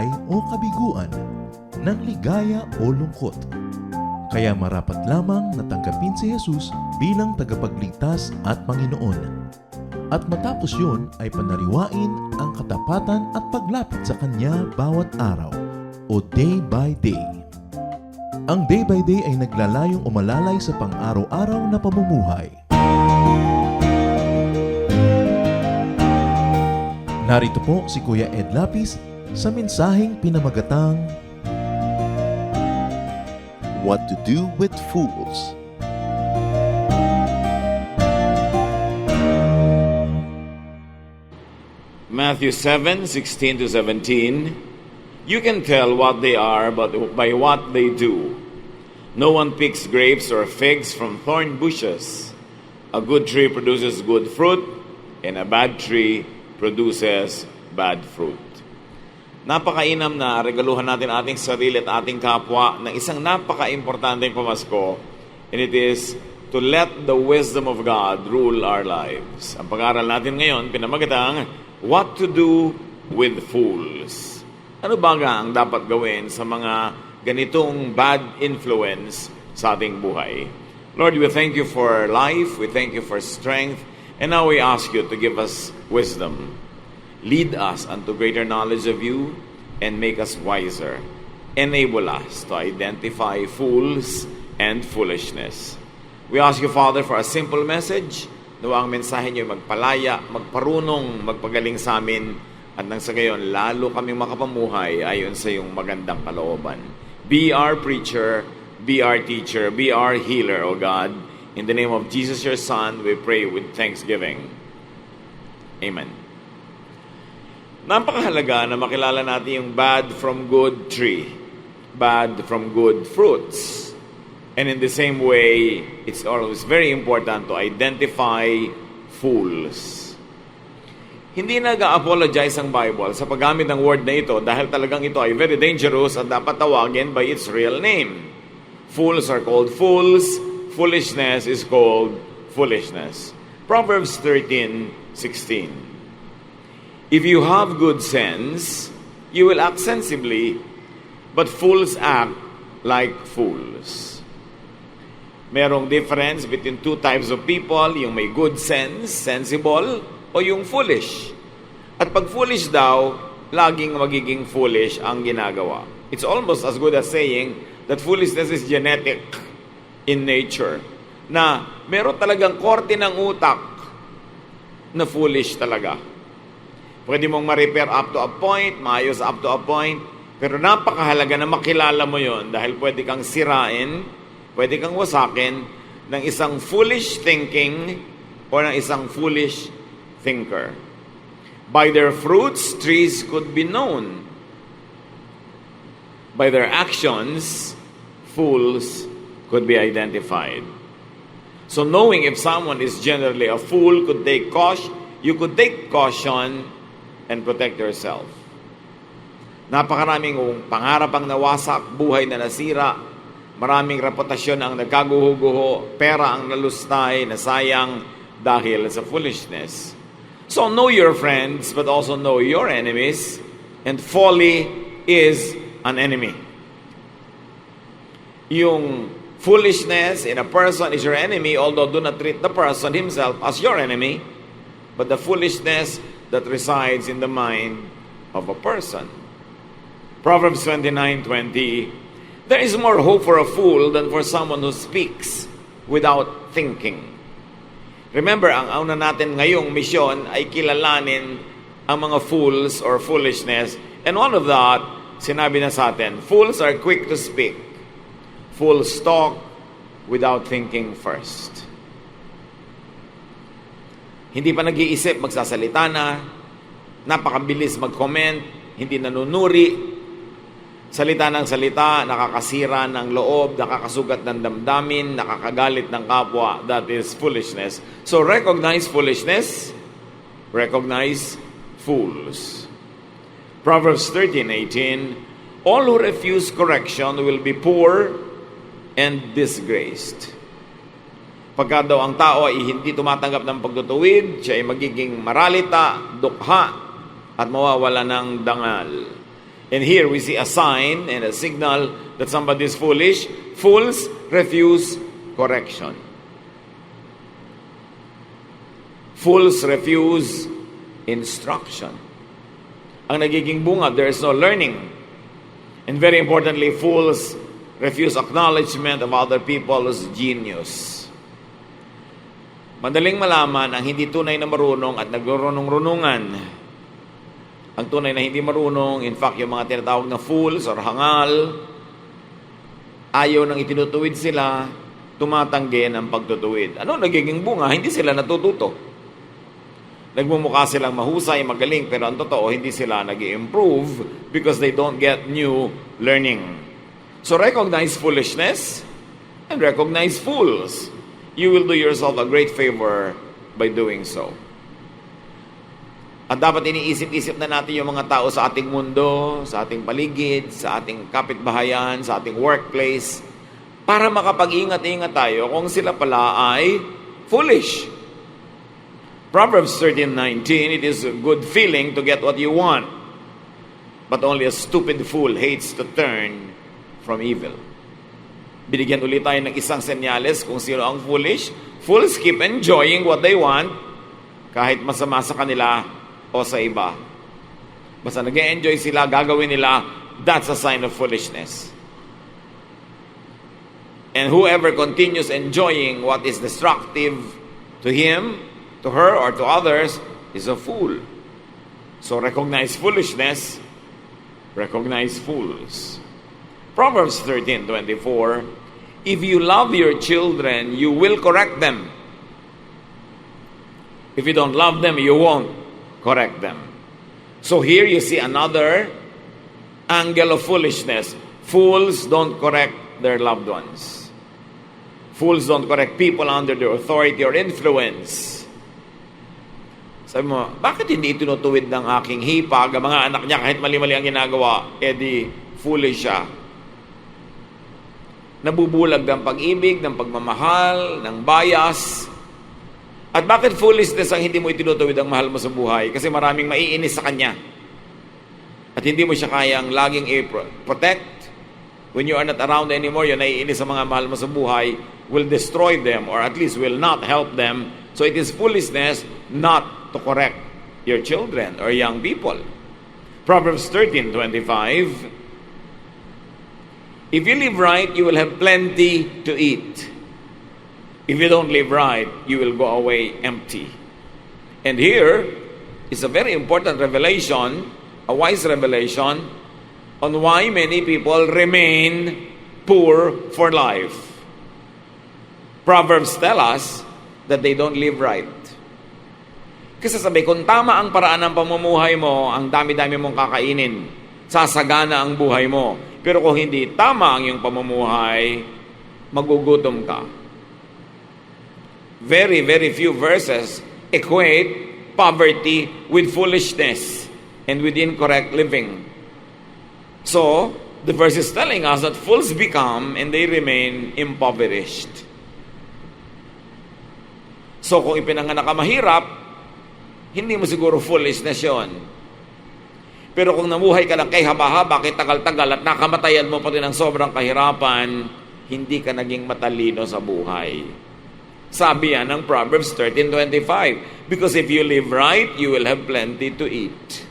buhay o kabiguan, ng ligaya o lungkot. Kaya marapat lamang na tanggapin si Jesus bilang tagapagligtas at Panginoon. At matapos yun ay panariwain ang katapatan at paglapit sa Kanya bawat araw o day by day. Ang day by day ay naglalayong umalalay sa pang-araw-araw na pamumuhay. Narito po si Kuya Ed Lapis sa mensaheng pinamagatang What to do with fools. Matthew 7:16 to 17. You can tell what they are but by what they do. No one picks grapes or figs from thorn bushes. A good tree produces good fruit, and a bad tree produces bad fruit. Napakainam na regaluhan natin ating sarili at ating kapwa ng isang napaka-importanteng pamasko, and it is to let the wisdom of God rule our lives. Ang pag-aaral natin ngayon, pinamagatang, What to do with fools. Ano ba nga ang dapat gawin sa mga ganitong bad influence sa ating buhay? Lord, we thank you for life, we thank you for strength, and now we ask you to give us wisdom. Lead us unto greater knowledge of you and make us wiser. Enable us to identify fools and foolishness. We ask you, Father, for a simple message. Nawa ang mensahe niyo magpalaya, magparunong, magpagaling sa amin, at nang sa gayon, lalo kaming makapamuhay ayon sa iyong magandang kalooban. Be our preacher, be our teacher, be our healer, O God. In the name of Jesus, your Son, we pray with thanksgiving. Amen. Napakahalaga na makilala natin yung bad from good tree, bad from good fruits. And in the same way, it's always very important to identify fools. Hindi nag-apologize ang Bible sa paggamit ng word na ito dahil talagang ito ay very dangerous at dapat tawagin by its real name. Fools are called fools, foolishness is called foolishness. Proverbs 13:16. If you have good sense, you will act sensibly, but fools act like fools. Merong difference between two types of people, yung may good sense, sensible, o yung foolish. At pag foolish daw, laging magiging foolish ang ginagawa. It's almost as good as saying that foolishness is genetic in nature. Na meron talagang korte ng utak na foolish talaga. Pwede mong ma-repair up to a point, maayos up to a point, pero napakahalaga na makilala mo yon dahil pwede kang sirain, pwede kang wasakin ng isang foolish thinking o ng isang foolish thinker. By their fruits, trees could be known. By their actions, fools could be identified. So knowing if someone is generally a fool could take caution, you could take caution and protect yourself. Napakaraming pangarap ang nawasak, buhay na nasira, maraming reputasyon ang nagkaguho-guho, pera ang nalustay, nasayang dahil sa foolishness. So know your friends, but also know your enemies, and folly is an enemy. Yung foolishness in a person is your enemy, although do not treat the person himself as your enemy, but the foolishness that resides in the mind of a person. Proverbs 29:20. There is more hope for a fool than for someone who speaks without thinking. Remember, ang una natin ngayong misyon ay kilalanin ang mga fools or foolishness. And one of that, sinabi na sa atin, fools are quick to speak. Fools talk without thinking first. Hindi pa nag-iisip, magsasalita na, napakabilis mag-comment, hindi nanunuri, salita ng salita, nakakasira ng loob, nakakasugat ng damdamin, nakakagalit ng kapwa. That is foolishness. So recognize foolishness, recognize fools. Proverbs 13:18, all who refuse correction will be poor and disgraced. Pagka daw ang tao ay hindi tumatanggap ng pagtutuwid, siya ay magiging maralita, dukha, at mawawala ng dangal. And here we see a sign and a signal that somebody is foolish. Fools refuse correction. Fools refuse instruction. Ang nagiging bunga, there is no learning. And very importantly, fools refuse acknowledgement of other people's genius. Madaling malaman ang hindi tunay na marunong at nagrurunong-runungan. Ang tunay na hindi marunong, in fact, yung mga tinatawag na fools or hangal, ayaw nang itinutuwid sila, tumatanggi ng pagtutuwid. Ano nagiging bunga? Hindi sila natututo. Nagmumukha silang mahusay, magaling, pero ang totoo, hindi sila nag-improve because they don't get new learning. So recognize foolishness and recognize fools. You will do yourself a great favor by doing so. At dapat iniisip-isip na natin yung mga tao sa ating mundo, sa ating paligid, sa ating kapitbahayan, sa ating workplace, para makapag-ingat-ingat tayo kung sila pala ay foolish. Proverbs 13:19, it is a good feeling to get what you want, but only a stupid fool hates to turn from evil. Binigyan ulit tayo ng isang senyales kung sino ang foolish. Fools keep enjoying what they want, kahit masama sa kanila o sa iba. Basta nag-enjoy sila, gagawin nila, that's a sign of foolishness. And whoever continues enjoying what is destructive to him, to her, or to others is a fool. So recognize foolishness, recognize fools. Proverbs 13:24, if you love your children, you will correct them. If you don't love them, you won't correct them. So here you see another angle of foolishness. Fools don't correct their loved ones. Fools don't correct people under their authority or influence. Sabi mo, bakit hindi tinutuwid ng aking hipag ang mga anak niya kahit mali-mali ang ginagawa? Di foolish siya. Nabubulag ng pag-ibig, ng pagmamahal, ng bias. At bakit foolishness ang hindi mo itinutuwid ang mahal mo sa buhay? Kasi maraming maiinis sa kanya. At hindi mo siya kayang laging i-protect. When you are not around anymore, yung naiinis sa mga mahal mo sa buhay will destroy them or at least will not help them. So it is foolishness not to correct your children or young people. Proverbs 13:25, if you live right, you will have plenty to eat. If you don't live right, you will go away empty. And here is a very important revelation, a wise revelation, on why many people remain poor for life. Proverbs tell us that they don't live right. Kasi sabi, kung tama ang paraan ng pamumuhay mo, ang dami-dami mong kakainin, sasagana ang buhay mo. Pero kung hindi tama ang iyong pamumuhay, magugutom ka. Very, very few verses equate poverty with foolishness and with incorrect living. So, the verse is telling us that fools become and they remain impoverished. So, kung ipinanganak ka mahirap, hindi mo siguro foolishness yun. Pero kung namuhay ka lang kay haba-haba, kay tagal-tagal at nakamatayan mo pati ng sobrang kahirapan, hindi ka naging matalino sa buhay. Sabi yan ng Proverbs 13:25, because if you live right, you will have plenty to eat.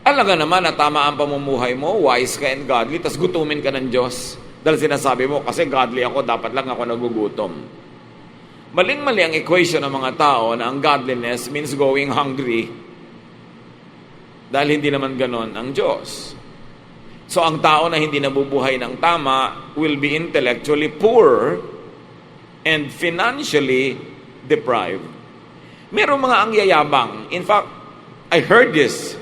Alaga naman na tama ang pamumuhay mo, wise ka and godly, tas gutumin ka ng Diyos. Dahil sinasabi mo, kasi godly ako, dapat lang ako nagugutom. Maling-mali ang equation ng mga tao na ang godliness means going hungry. Dahil hindi naman ganon ang Diyos. So ang tao na hindi nabubuhay ng tama will be intellectually poor and financially deprived. Merong mga angyayabang. In fact, I heard this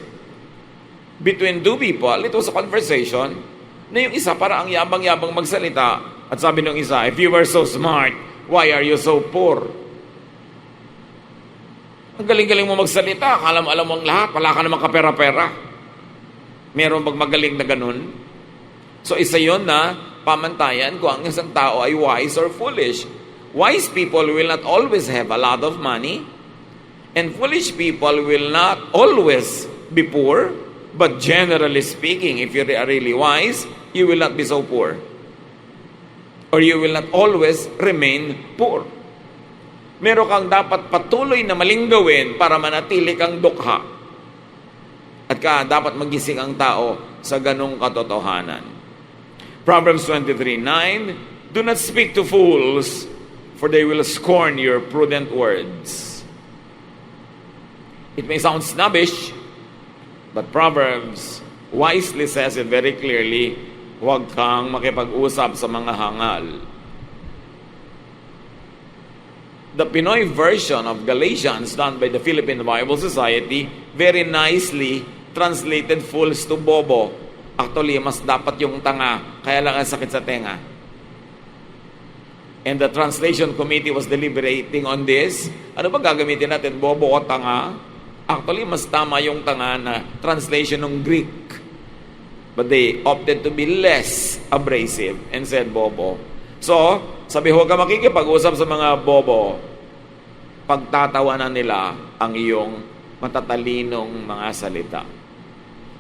between two people. It was a conversation na yung isa para ang yabang-yabang magsalita. At sabi ng isa, if you were so smart, why are you so poor? Ang galing-galing mo magsalita, alam mo ang lahat, wala ka namang kapera-pera. Meron bang magaling na ganun? So isa yon na pamantayan kung ang isang tao ay wise or foolish. Wise people will not always have a lot of money, and foolish people will not always be poor. But generally speaking, if you are really wise, you will not be so poor. Or you will not always remain poor. Meron kang dapat patuloy na maling gawin para manatili kang dukha. At dapat magising ang tao sa ganong katotohanan. Proverbs 23:9, do not speak to fools, for they will scorn your prudent words. It may sound snobbish, but Proverbs wisely says it very clearly, huwag kang makipag-usap sa mga hangal. The Pinoy version of Galatians done by the Philippine Bible Society very nicely translated fools to bobo. Actually, mas dapat yung tanga, kaya lang ang sakit sa tenga. And the translation committee was deliberating on this. Ano ba gagamitin natin, bobo o tanga? Actually, mas tama yung tanga na translation ng Greek. But they opted to be less abrasive and said bobo. So, sabi, huwag ka makikipag-usap sa mga bobo. Pagtatawanan nila ang iyong matatalinong mga salita.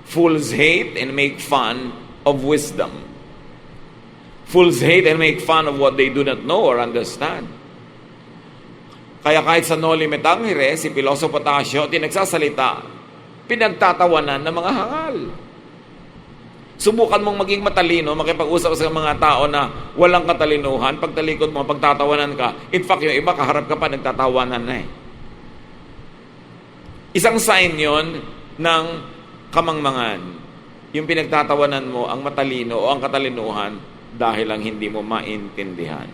Fools hate and make fun of wisdom. Fools hate and make fun of what they do not know or understand. Kaya kahit sa Noli Me Tangere, si Pilosopo Tasio, tinagsasalita, pinagtatawanan ng mga hangal. Subukan mong maging matalino, makipag-usap sa mga tao na walang katalinuhan, pagtalikod mo, pagtatawanan ka. In fact, yung iba, kaharap ka pa, nagtatawanan na eh. Isang sign yon ng kamangmangan. Yung pinagtatawanan mo, ang matalino o ang katalinuhan, dahil lang hindi mo maintindihan.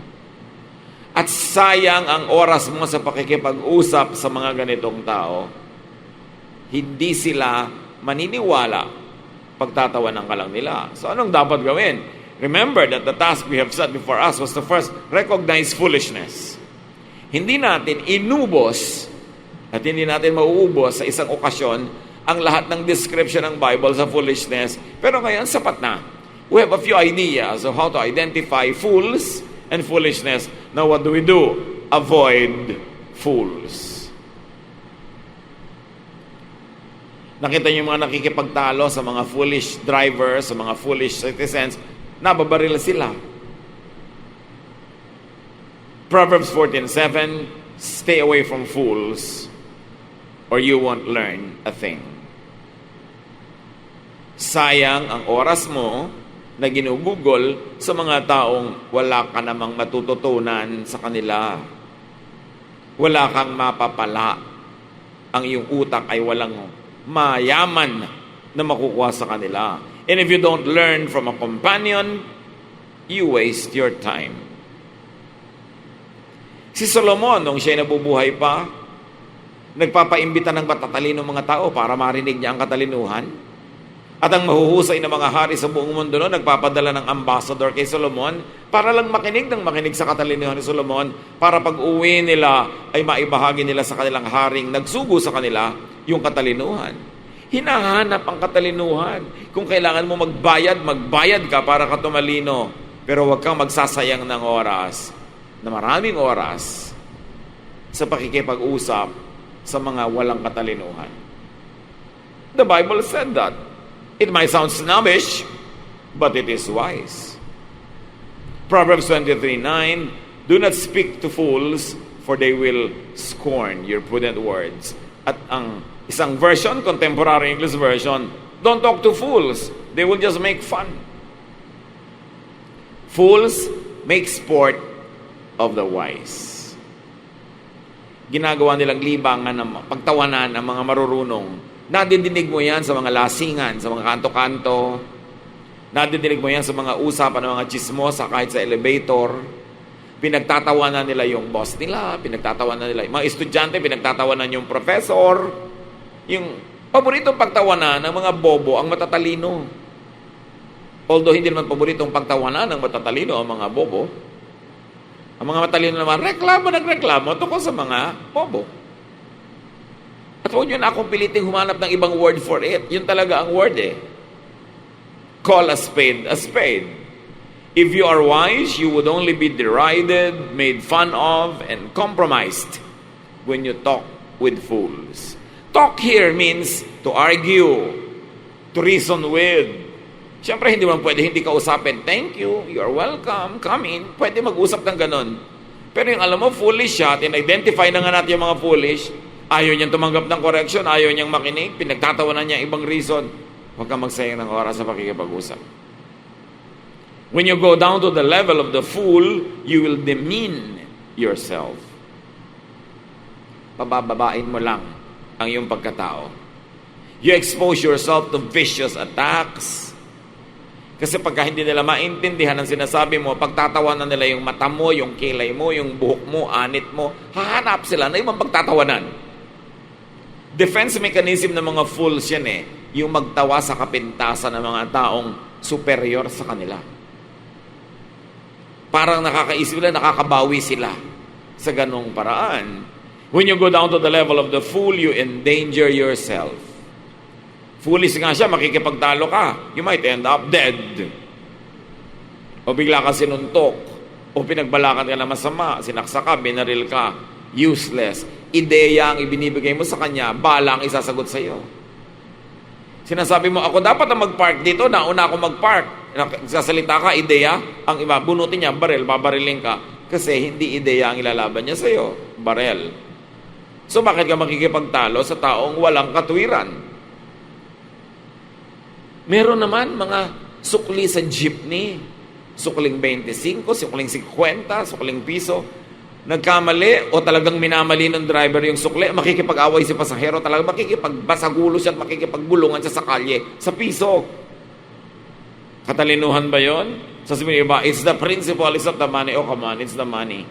At sayang ang oras mo sa pakikipag-usap sa mga ganitong tao, hindi sila maniniwala pagtatawanan ka lang nila. So anong dapat gawin? Remember that the task we have set before us was to first recognize foolishness. Hindi natin inubos at hindi natin mauubos sa isang okasyon ang lahat ng description ng Bible sa foolishness. Pero ngayon, sapat na. We have a few ideas of how to identify fools and foolishness. Now, what do? Avoid fools. Nakita niyo yung mga nakikipagtalo sa mga foolish drivers, sa mga foolish citizens, nababaril sila. Proverbs 14:7, stay away from fools or you won't learn a thing. Sayang ang oras mo na ginugugol sa mga taong wala ka namang matututunan sa kanila. Wala kang mapapala. Ang iyong utak ay walang mayaman na makukuha sa kanila. And if you don't learn from a companion, you waste your time. Si Solomon, nung siya'y nabubuhay pa, nagpapaimbita ng matatalinong mga tao para marinig niya ang katalinuhan. At ang mahuhusay na mga hari sa buong mundo noon, nagpapadala ng ambassador kay Solomon para lang makinig sa katalinuhan ni Solomon, para pag-uwi nila ay maibahagi nila sa kanilang haring nagsugo sa kanila yung katalinuhan. Hinahanap ang katalinuhan. Kung kailangan mo magbayad ka para ka tumalino. Pero huwag kang magsasayang ng oras, na maraming oras, sa pakikipag-usap sa mga walang katalinuhan. The Bible said that. It might sound snobbish, but it is wise. Proverbs 23:9, do not speak to fools, for they will scorn your prudent words. At ang isang version, contemporary English version, don't talk to fools, they will just make fun. Fools make sport of the wise. Ginagawa nilang libangan ng pagtawanan ng mga marurunong. Nadidinig mo yan sa mga lasingan, sa mga kanto-kanto. Nadidinig mo yan sa mga usapan ng mga chismosa kahit sa elevator. Pinagtatawanan nila yung boss nila, pinagtatawanan nila yung mga estudyante, pinagtatawanan yung professor. Yung paboritong pagtawanan ng mga bobo ang matatalino. Although hindi naman paboritong pagtawanan ng matatalino ang mga bobo. Ang mga matalino naman, nagreklamo tungkol sa mga bobo. At huwag nyo na akong piliting humanap ng ibang word for it. Yun talaga ang word eh. Call a spade a spade. If you are wise, you would only be derided, made fun of, and compromised when you talk with fools. Talk here means to argue, to reason with. Siyempre, hindi man pwede hindi ka usapin. Thank you, you're welcome, come in. Pwede mag-usap ng ganon. Pero yung alam mo, foolish siya, in-identify na nga natin yung mga foolish, ayaw niyang tumanggap ng correction, ayaw niyang makinig, pinagtatawanan niya ibang reason. Huwag kang magsayang ng oras sa pakikipag-usap. When you go down to the level of the fool, you will demean yourself. Pabababain mo lang ang iyong pagkatao. You expose yourself to vicious attacks. Kasi pagka hindi nila maintindihan ang sinasabi mo, pagtatawanan nila yung mata mo, yung kilay mo, yung buhok mo, anit mo, hahanap sila na ibang pagtatawanan. Defense mechanism ng mga fools yan yung magtawa sa kapintasan ng mga taong superior sa kanila. Parang nakakaisip nila, nakakabawi sila sa ganong paraan. When you go down to the level of the fool, you endanger yourself. Foolish nga siya, makikipagtalo ka. You might end up dead. O bigla ka sinuntok. O pinagbalakan ka na masama. Sinaksa ka, binaril ka. Useless. Ideya ang ibinibigay mo sa kanya, bala ang isasagot sa iyo. Sinasabi mo, ako dapat na mag-park dito, nauna ako mag-park. Sasalita ka, ideya, ang iba, bunutin niya, baril, babariling ka. Kasi hindi ideya ang ilalaban niya sa iyo, baril. So bakit ka makikipagtalo sa taong walang katwiran? Meron naman mga sukli sa jeepney, sukling 25, sukling 50, sukling piso. Nagkamali o talagang minamali ng driver yung sukli, makikipag-away si pasahero, talagang makikipagbasagulo siya at makikipagbulungan siya sa kalye, sa piso. Katalinuhan ba yon? Sasabihin iba, it's the principle, it's not the money. Oh, come on, it's the money.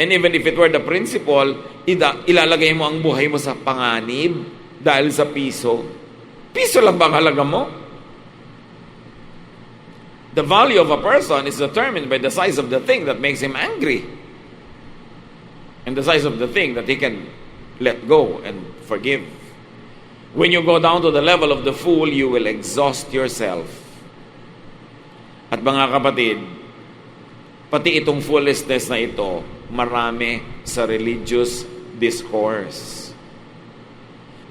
And even if it were the principle, ilalagay mo ang buhay mo sa panganib dahil sa piso. Piso lang ba ang halaga mo? The value of a person is determined by the size of the thing that makes him angry. And the size of the thing that he can let go and forgive. When you go down to the level of the fool, you will exhaust yourself. At mga kapatid, pati itong foolishness na ito, marami sa religious discourse.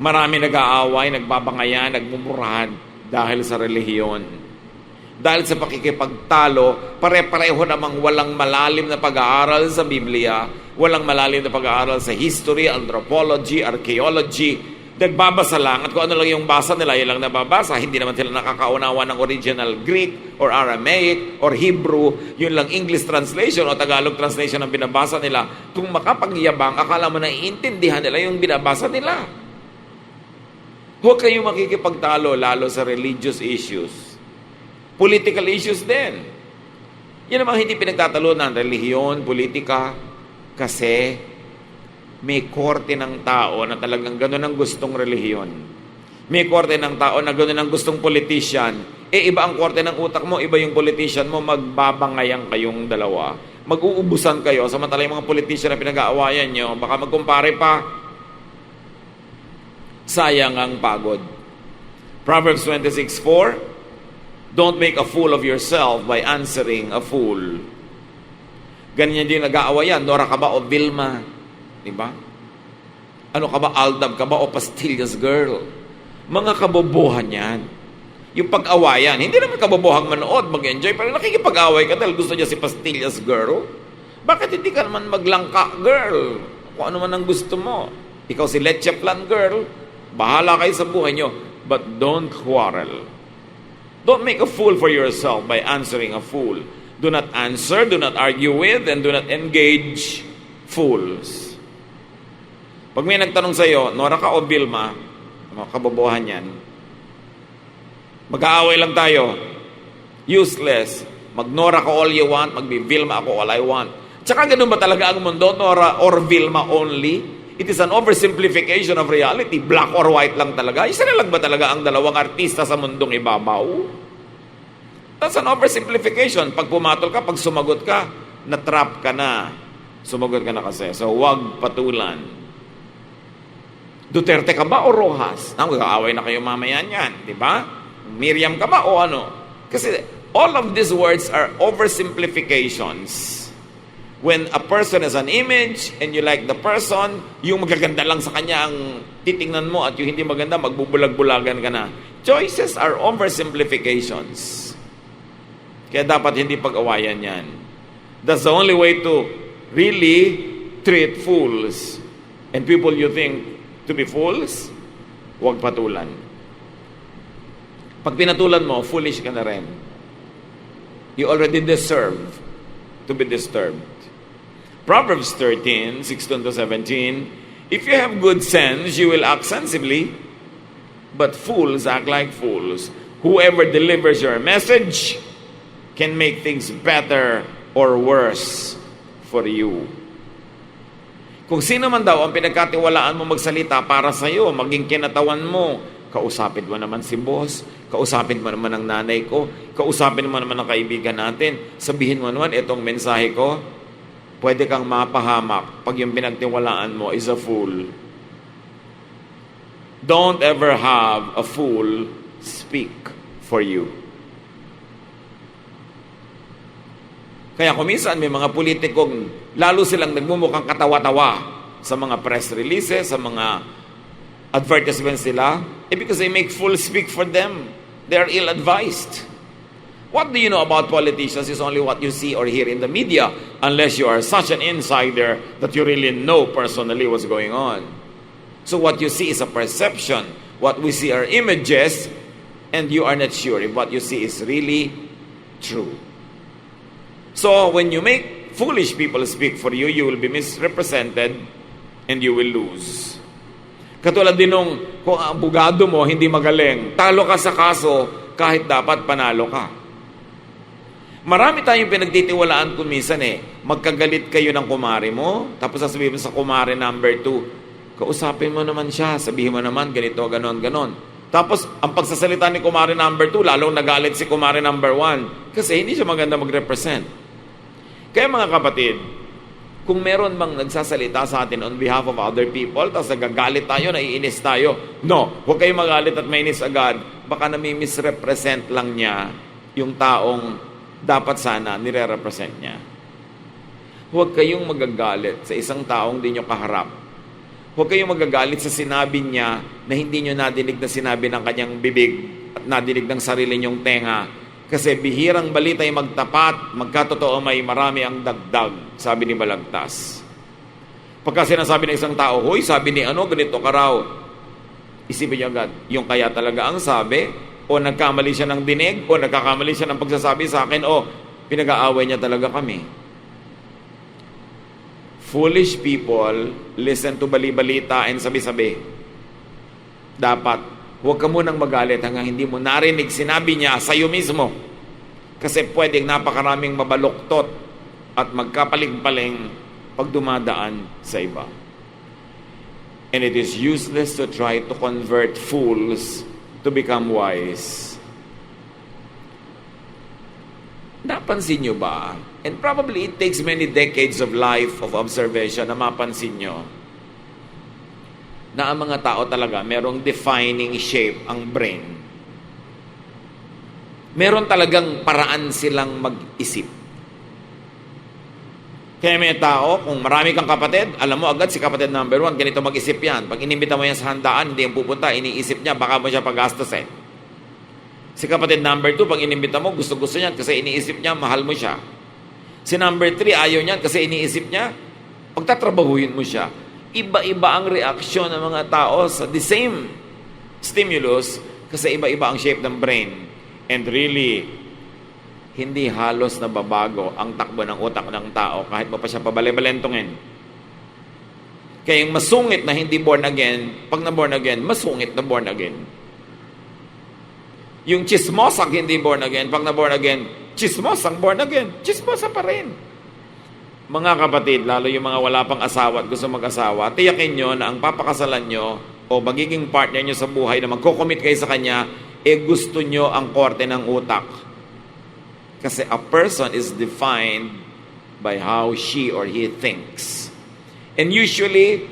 Marami nag-aaway, nagbabangayan, nagmumurahan dahil sa relihiyon. Dahil sa pakikipagtalo, pare-pareho namang walang malalim na pag-aaral sa Biblia, walang malalim na pag-aaral sa history, anthropology, archaeology. Nagbabasa lang at kung ano lang yung basa nila, yun lang nababasa. Hindi naman sila nakakaunawa ng original Greek or Aramaic or Hebrew. Yun lang English translation o Tagalog translation ang binabasa nila. Kung makapagyabang, akala mo na iintindihan nila yung binabasa nila. Huwag kayong makikipagtalo lalo sa religious issues. Political issues din. Yan namang hindi pinagtatalo ng relihiyon, politika, kasi may korte ng tao na talagang gano'n ang gustong relihiyon. May korte ng tao na gano'n ang gustong politician. Iba ang korte ng utak mo, iba yung politician mo, magbabangayang kayong dalawa. Mag-uubusan kayo, samantala yung mga politician na pinag-aawayan nyo, baka magkumpare pa. Sayang ang pagod. Proverbs 26:4, don't make a fool of yourself by answering a fool. Ganyan din nag-aawayan. Nora ka ba o Vilma? Diba? Ano ka ba? Aldab ka ba o Pastillas girl? Mga kabobohan yan. Yung pag-awayan. Hindi naman kabobohang manood, mag-enjoy. Pero nakikipag-away ka dahil gusto niya si Pastillas girl. Bakit hindi ka naman maglangka girl? Kung ano man ang gusto mo. Ikaw si Leche Plan girl. Bahala kayo sa buhay nyo. But don't quarrel. Don't make a fool for yourself by answering a fool. Do not answer, do not argue with, and do not engage fools. Pag may nagtanong sa iyo, Nora ka o Vilma, mga kabobohan yan, mag-aaway lang tayo. Useless. Mag-Nora ka all you want, mag-Vilma ako all I want. Tsaka ganun ba talaga ang mundo, Nora or Vilma only? It is an oversimplification of reality. Black or white lang talaga. Isa na lang ba talaga ang dalawang artista sa mundong ibabaw? That's an oversimplification. Pag pumatol ka, pag sumagot ka, na-trap ka na. Sumagot ka na kasi. So, wag patulan. Duterte ka ba o Rojas? Mag-aaway na kayo mamaya niyan. Diba? Miriam ka ba o ano? Kasi all of these words are oversimplifications. When a person has an image and you like the person, yung magaganda lang sa kanya ang titingnan mo at yung hindi maganda, magbubulag-bulagan ka na. Choices are oversimplifications. Kaya dapat hindi pag-awayan yan. That's the only way to really treat fools. And people you think to be fools, huwag patulan. Pag pinatulan mo, foolish ka na rin. You already deserve to be disturbed. Proverbs 13, 16 to 17, if you have good sense, you will act sensibly, but fools act like fools. Whoever delivers your message can make things better or worse for you. Kung sino man daw ang pinagkatiwalaan mo magsalita para sa iyo, maging kinatawan mo, kausapin mo naman si boss, kausapin mo naman ang nanay ko, kausapin mo naman ang kaibigan natin, sabihin mo naman, itong mensahe ko, pwede kang mapahamak pag yung pinagtiwalaan mo is a fool. Don't ever have a fool speak for you. Kaya kung minsan may mga politikong lalo silang nagmumukhang katawa-tawa sa mga press releases, sa mga advertisements nila, because they make fools speak for them. They are ill-advised. What do you know about politicians is only what you see or hear in the media, unless you are such an insider that you really know personally what's going on. So what you see is a perception. What we see are images, and you are not sure if what you see is really true. So when you make foolish people speak for you, you will be misrepresented and you will lose. Katulad din nung kung ang abogado mo hindi magaling, talo ka sa kaso kahit dapat panalo ka. Marami tayong pinagtitiwalaan kung minsan magkagalit kayo ng kumare mo, tapos sasabihin mo sa kumare number 2, kausapin mo naman siya, sabihin mo naman ganito, ganon, ganon. Tapos ang pagsasalita ni kumare number 2, lalong nagalit si kumare number 1 kasi hindi siya maganda mag-represent. Kaya mga kapatid, kung meron bang nagsasalita sa atin on behalf of other people, tapos nagagalit tayo, naiinis tayo, no, huwag kayong magalit at mainis agad. Baka nami-misrepresent lang niya yung taong dapat sana nire-represent niya. Huwag kayong magagalit sa isang taong di nyo kaharap. Huwag kayong magagalit sa sinabi niya na hindi nyo nadinig na sinabi ng kanyang bibig at nadinig ng sarili nyong tenga. Kasi bihirang balita ay magtapat, magkatotoo may marami ang dagdag, sabi ni Balagtas. Pagka sinasabi ng isang tao, hoy, sabi ni ganito ka raw. Isipin niyo agad, yung kaya talaga ang sabi, o nagkamali siya ng dinig, o nagkakamali siya ng pagsasabi sa akin, o pinag-aaway niya talaga kami. Foolish people listen to bali-balita and sabi-sabi. Dapat, huwag ka munang magalit hanggang hindi mo narinig sinabi niya sa iyo mismo. Kasi pwedeng napakaraming mabaluktot at magkapaling-paling pag dumadaan sa iba. And it is useless to try to convert fools to become wise. Napansin nyo ba? And probably it takes many decades of life of observation na mapansin nyo na ang mga tao talaga merong defining shape ang brain. Meron talagang paraan silang mag-isip. Kaya may tao, kung marami kang kapatid, alam mo agad si kapatid number 1, ganito mag-isip yan. Pag inimbita mo yan sa handaan, hindi yung pupunta, iniisip niya, baka mo siya paggastos Si kapatid number 2, pag inimbita mo, gusto-gusto niyan kasi iniisip niya, mahal mo siya. Si number 3, ayaw niyan kasi iniisip niya, pagtatrabahuin mo siya. Iba-iba ang reaksyon ng mga tao sa the same stimulus kasi iba-iba ang shape ng brain. And really, hindi halos nababago ang takbo ng utak ng tao kahit mo pa siya pabali-balentongin. Kaya yung masungit na hindi born again, pag na-born again, masungit na born again. Yung chismosak hindi born again, pag na-born again, chismosang born again. Chismosa pa rin. Mga kapatid, lalo yung mga wala pang asawa at gusto mag-asawa, tiyakin nyo na ang papakasalan nyo o magiging partner nyo sa buhay na magko-commit kayo sa kanya, gusto nyo ang korte ng utak. Kasi a person is defined by how she or he thinks. And usually,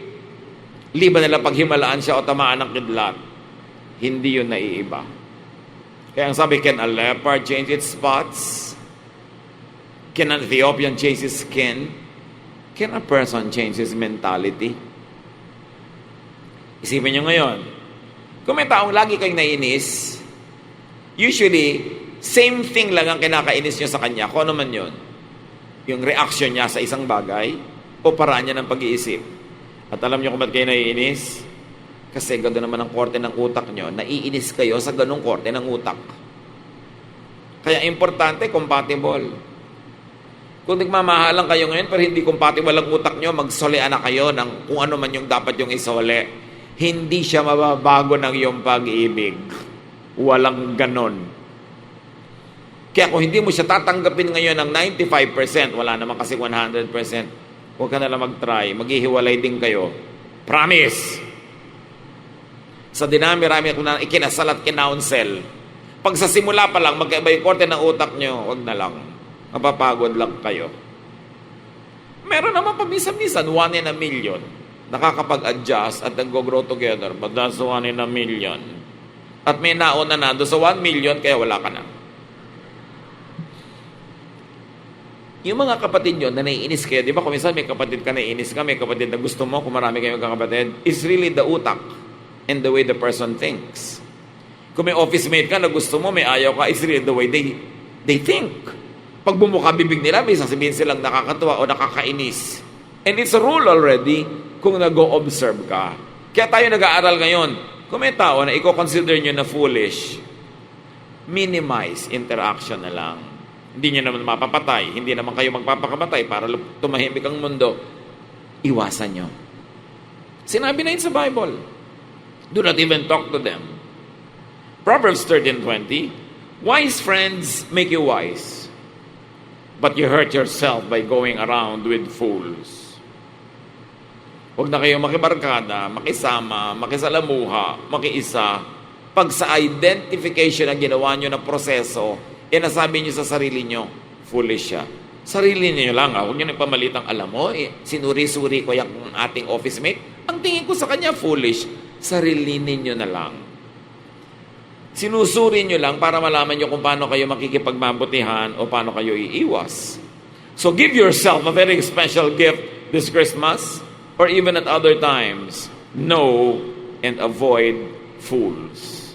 liban nila paghimalaan siya o tamaan ng kidlat, hindi yun naiiba. Kaya ang sabi, can a leopard change its spots? Can an Ethiopian change his skin? Can a person change his mentality? Isipin nyo ngayon, kung may taong lagi kayong naiinis, usually, same thing lang ang kinakainis nyo sa kanya, kung ano man yun. Yung reaction niya sa isang bagay, o paraan niya ng pag-iisip. At alam nyo kung ba't kayo naiinis? Kasi gano'n naman ang korte ng utak nyo, naiinis kayo sa ganong korte ng utak. Kaya importante, compatible. Kung nagmamahalan kayo ngayon, pero hindi compatible ang utak nyo, magsolean na kayo ng kung ano man yung dapat yung isole. Hindi siya mababago ng iyong pag-ibig. Walang ganon. Kaya kung hindi mo siya tatanggapin ngayon ng 95%, wala naman kasi 100%, huwag ka nalang mag-try, maghihiwalay din kayo. Promise! Sa dinami-rami ako na ikinasal at kinounsel, pag sa simula pa lang, magkaiba yung korte ng utak nyo, huwag na lang. Mapapagod lang kayo. Meron naman paminsan-minsan, 1 in a million, nakakapag-adjust at nag-grow together, but that's 1 in a million. At may nauna na doon sa 1 million, kaya wala ka na. Yung mga kapatid nyo na naiinis kayo, di ba kung minsan may kapatid ka naiinis ka, may kapatid na gusto mo, kung marami kayong kakapatid, is really the utak and the way the person thinks. Kung may office mate ka na gusto mo, may ayaw ka, is really the way they think. Pag bumuka bibig nila, may sasabihin silang nakakatuwa o nakakainis. And it's a rule already kung nag-o-observe ka. Kaya tayo nag-aaral ngayon, kung may tao na i-consider nyo na foolish, minimize interaction na lang. Hindi nyo naman mapapatay, hindi naman kayo magpapakamatay para tumahimik ang mundo. Iwasan nyo. Sinabi na yun sa Bible. Do not even talk to them. Proverbs 13:20, wise friends make you wise, but you hurt yourself by going around with fools. Huwag na kayo makibarkada, makisama, makisalamuha, makiisa. Pag sa identification ang ginawa nyo na proseso, nasabi nyo sa sarili nyo, foolish siya. Sarili nyo lang, huwag nyo nagpamalitang, alam mo, sinuri-suri ko yung ating office mate. Ang tingin ko sa kanya, foolish. Sarili ninyo na lang. Sinusuri nyo lang para malaman nyo kung paano kayo makikipagmabutihan o paano kayo iiwas. So give yourself a very special gift this Christmas or even at other times. Know and avoid fools.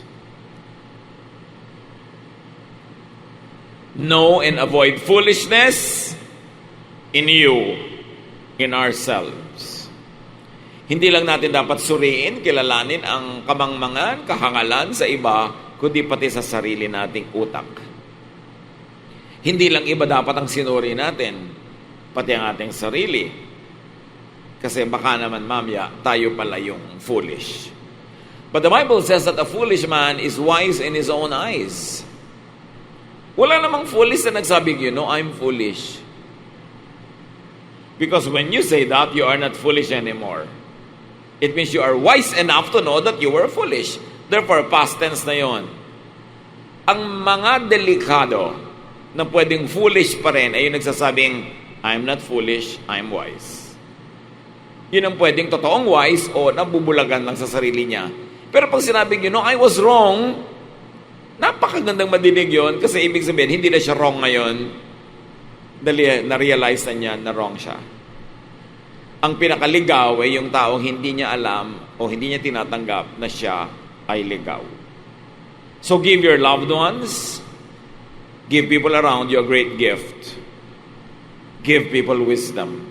Know and avoid foolishness in you, in ourselves. Hindi lang natin dapat suriin, kilalanin ang kamangmangan, kahangalan sa iba, kundi pati sa sarili nating utak. Hindi lang iba dapat ang sinuri natin, pati ang ating sarili. Kasi baka naman mamaya, tayo pala yung foolish. But the Bible says that a foolish man is wise in his own eyes. Wala namang foolish na nagsabing, I'm foolish. Because when you say that, you are not foolish anymore. It means you are wise enough to know that you were foolish. Therefore, past tense na yon. Ang mga delikado na pwedeng foolish pa rin ay yung nagsasabing, I'm not foolish, I'm wise. Yun ang pwedeng totoong wise o nabubulagan lang sa sarili niya. Pero pag sinabing, I was wrong, napakagandang madinig yon kasi ibig sabihin, hindi na siya wrong ngayon. Dali, na-realize na niya na wrong siya. Ang pinakaligaw ay yung taong hindi niya alam o hindi niya tinatanggap na siya ay ligaw. So give your loved ones, give people around you a great gift. Give people wisdom.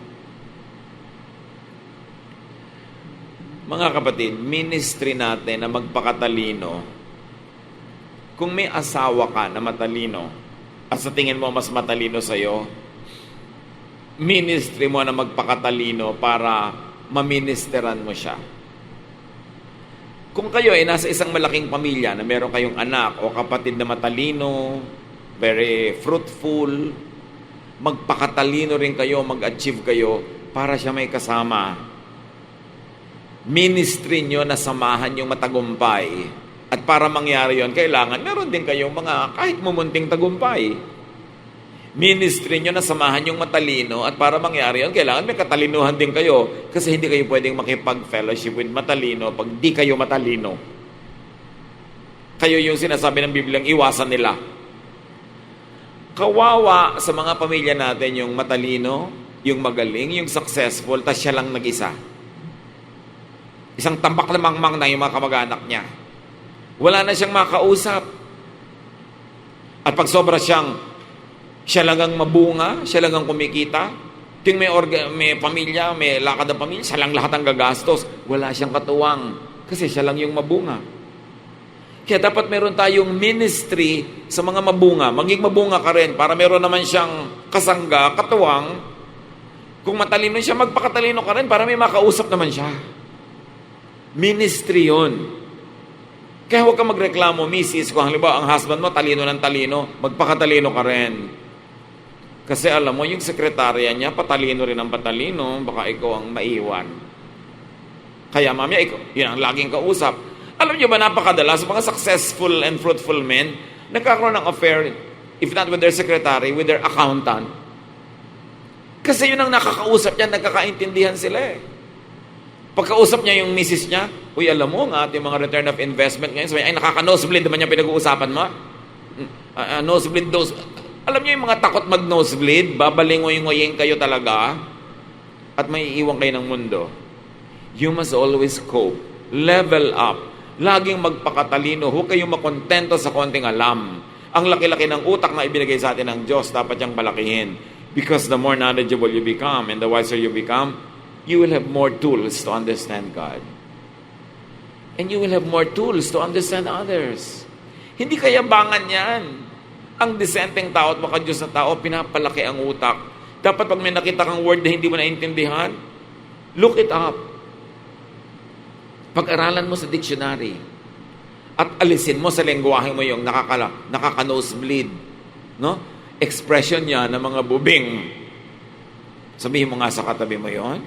Mga kapatid, ministry natin na magpakatalino. Kung may asawa ka na matalino, at sa tingin mo mas matalino sa'yo, ministry mo na magpakatalino para maministeran mo siya. Kung kayo ay nasa isang malaking pamilya na meron kayong anak o kapatid na matalino, very fruitful, magpakatalino rin kayo, mag-achieve kayo para siya may kasama. Ministry nyo na samahan yung matagumpay. At para mangyari yon, kailangan meron din kayong mga kahit mumunting tagumpay. Ministry nyo na samahan yung matalino at para mangyari yon, kailangan may katalinuhan din kayo kasi hindi kayo pwedeng makipag-fellowship with matalino pag di kayo matalino. Kayo yung sinasabi ng Biblia, iwasan nila. Kawawa sa mga pamilya natin yung matalino yung magaling, yung successful, tas siya lang nag-isa. Isang tambak na mangmang na yung mga kamag-anak niya. Wala na siyang makausap. At pag sobra siya lang ang mabunga, siya lang ang kumikita, ting may pamilya, may lakad ng pamilya, siya lang lahat ang gagastos. Wala siyang katuwang kasi siya lang yung mabunga. Kaya dapat meron tayong ministry sa mga mabunga. Maging mabunga ka rin para meron naman siyang kasangga, katuwang. Kung matalino siya, magpakatalino ka rin para may makausap naman siya. Ministry yun. Kaya huwag kang magreklamo, misis, kung halimbawa ang husband mo talino ng talino, magpakatalino ka rin. Kasi alam mo, yung sekretarya niya, patalino rin ang patalino, baka ikaw ang maiwan. Kaya mamaya, yun ang laging kausap. Alam niyo ba, napakadalas, mga successful and fruitful men, nagkakaroon ng affair, if not with their secretary, with their accountant. Kasi yun ang nakakausap niya, nagkakaintindihan sila eh. Pagkausap niya yung misis niya, uy, alam mo nga, ating mga return of investment ngayon, sabi, ay, nakaka-nosebleed naman yung pinag-uusapan mo. Nosebleed dose. Alam niyo yung mga takot mag-nosebleed, babalingoy-ngoying kayo talaga, at may iiwan kayo ng mundo. You must always cope. Level up. Laging magpakatalino. Huwag kayong makontento sa konting alam. Ang laki-laki ng utak na ibinigay sa atin ng Diyos, dapat niyang palakihin. Because the more knowledgeable you become and the wiser you become, you will have more tools to understand God. And you will have more tools to understand others. Hindi kayabangan yan. Ang disenteng tao at maka Diyos na tao, pinapalaki ang utak. Dapat pag may nakita kang word na hindi mo naintindihan, look it up. Pag-aralan mo sa dictionary. At alisin mo sa lengguwahe mo yung nakaka-nosebleed. No? Expression niya ng mga bubing. Sabihin mo nga sa katabi mo yon.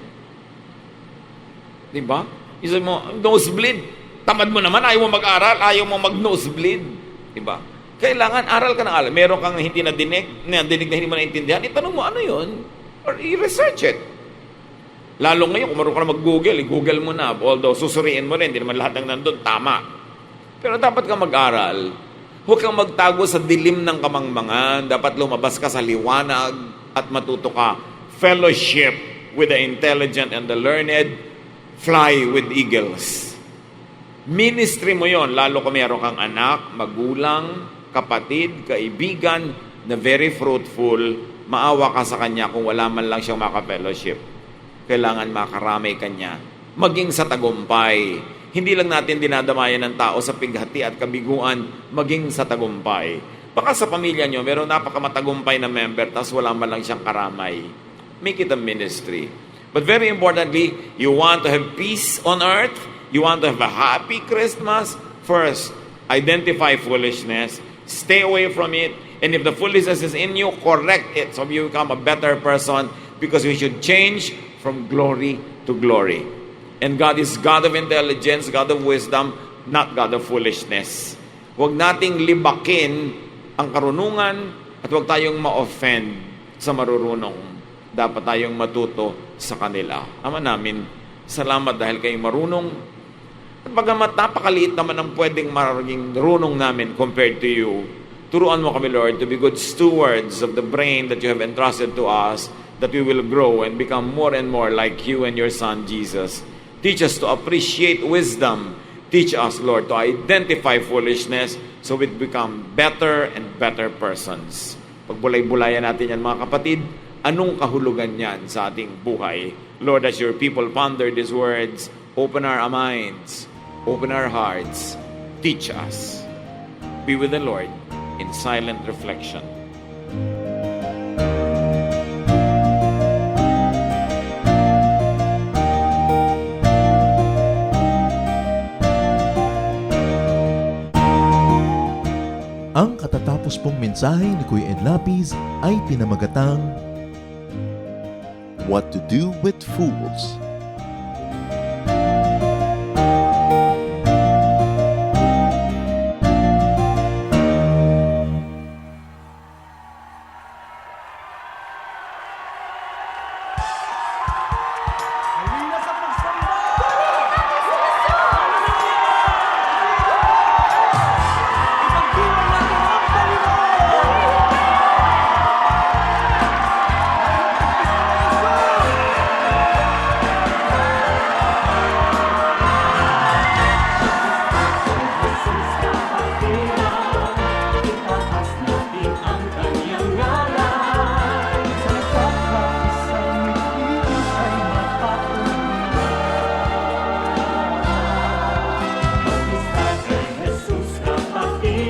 Diba? Isa mo, nosebleed. Tamad mo naman, ayaw mo mag-aral, ayaw mo mag-nosebleed. Diba? Kailangan aral ka ng aral. Meron kang hindi nadinig na hindi mo naintindihan, itanong mo ano yon or i-research it. Lalo ngayon, kung marunong ka na mag-Google, i-Google mo na. Although, susuriin mo rin, hindi naman lahat ng nandun, tama. Pero dapat kang mag-aral. Huwag kang magtago sa dilim ng kamangmangan. Dapat lumabas ka sa liwanag at matuto ka. Fellowship with the intelligent and the learned. Fly with eagles. Ministry mo yon, lalo kung meron kang anak, magulang, kapatid, kaibigan, na very fruitful, maawa ka sa kanya kung wala man lang siyang maka-fellowship. Kailangan makaramay kanya. Maging sa tagumpay. Hindi lang natin dinadamayan ng tao sa pighati at kabiguan, maging sa tagumpay. Baka sa pamilya nyo, meron napakamatagumpay na member, tapos wala man lang siyang karamay. Make it a ministry. But very importantly, you want to have peace on earth, you want to have a happy Christmas, first, identify foolishness, stay away from it, and if the foolishness is in you, correct it so you become a better person, because we should change from glory to glory. And God is God of intelligence, God of wisdom, not God of foolishness. Huwag nating libakin ang karunungan at huwag tayong ma-offend sa marurunong. Dapat tayong matuto sa kanila. Ama namin, salamat dahil kayo marunong. At bagamat napakaliit naman ang pwedeng maging runong namin compared to you, turuan mo kami, Lord, to be good stewards of the brain that you have entrusted to us, that we will grow and become more and more like you and your Son, Jesus. Teach us to appreciate wisdom. Teach us, Lord, to identify foolishness so we become better and better persons. Pagbulay-bulayan natin yan, mga kapatid, anong kahulugan yan sa ating buhay? Lord, as your people ponder these words, open our minds, open our hearts, teach us. Be with the Lord in silent reflection. Ang katatapos pong mensahe ni Kuya Ed Lapis ay pinamagatang What to do with fools.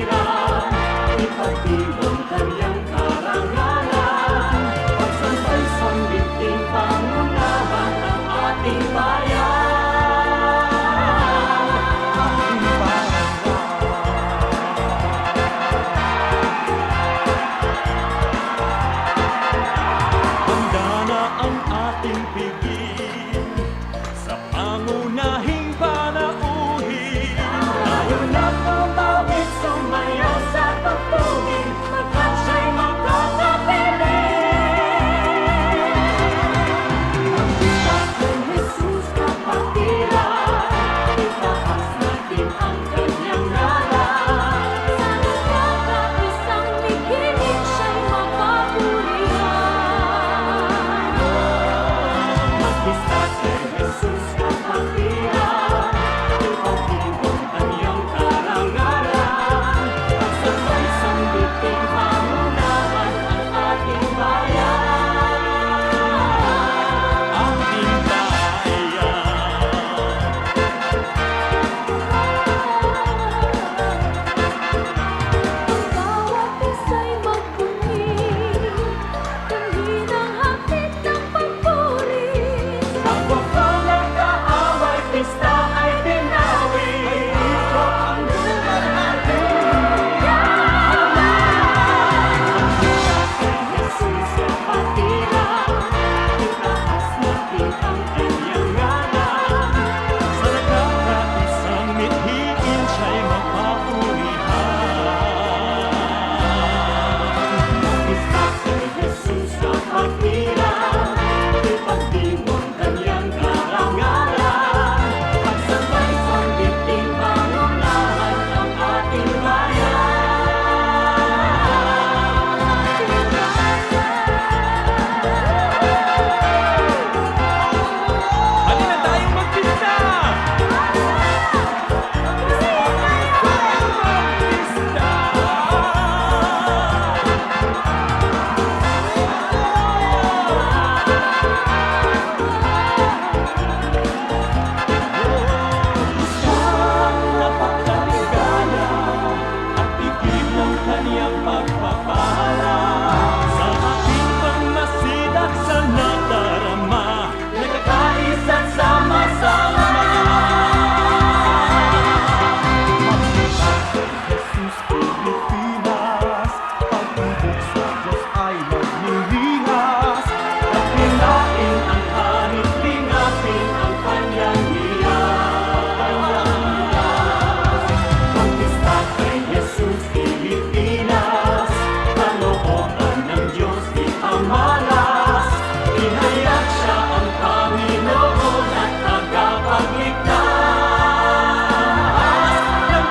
kapatiran, ipagdiwang kanyang karangalan, pagsampay sambiting pangunahan ng ating bayan. Ating bayan. Handa na ang ating piging sa pangunahing panauhin. Tayo na tumawid, sumayaw sa pagtugin, pagkat siya'y makakapiling. Ang bitak ng Jesus kapatiran, itaas natin ang kanyang ngalan. Sa nagkakaisang bikinin, siya'y mapapurihan. Magbistak kay Jesus kapatiran, ipagdiwang kanyang karangalan, pagsasay sambiting pangunahan ang ating bayan. Ating bayan. Bawat isa'y magpunin, kanhinang hapit ng pagpuri. Ang walang kaaway, pista ay tinawi. Ito ang lugar natin. Kay Jesus kapatiran, itaas natin ang kanyang ngalan. Sa nagkakaisang mithiin, siya'y magpapurihan. Magbistak kay Jesus kapatiran, ipagdiwang kanyang karangalan, pagsasay sambiting pangunahan ng ating bayan. Halina tayong magpista! Napakaligaya at bigil ng kaniyang pagpapala sa ating pagmasidak sa nadarama, nagkakais at sama-sama. Magbitak kay Jesus Pilipinas, pag-ibig sa Diyos ay maglilinas, at pinain ang hanit, lingapin ang kanyang hiyas. Magbistak kay Jesus Pilipinas, kalooban ng Diyos di pamalas, inayat siya ang Panginoon at tagapagligtas ng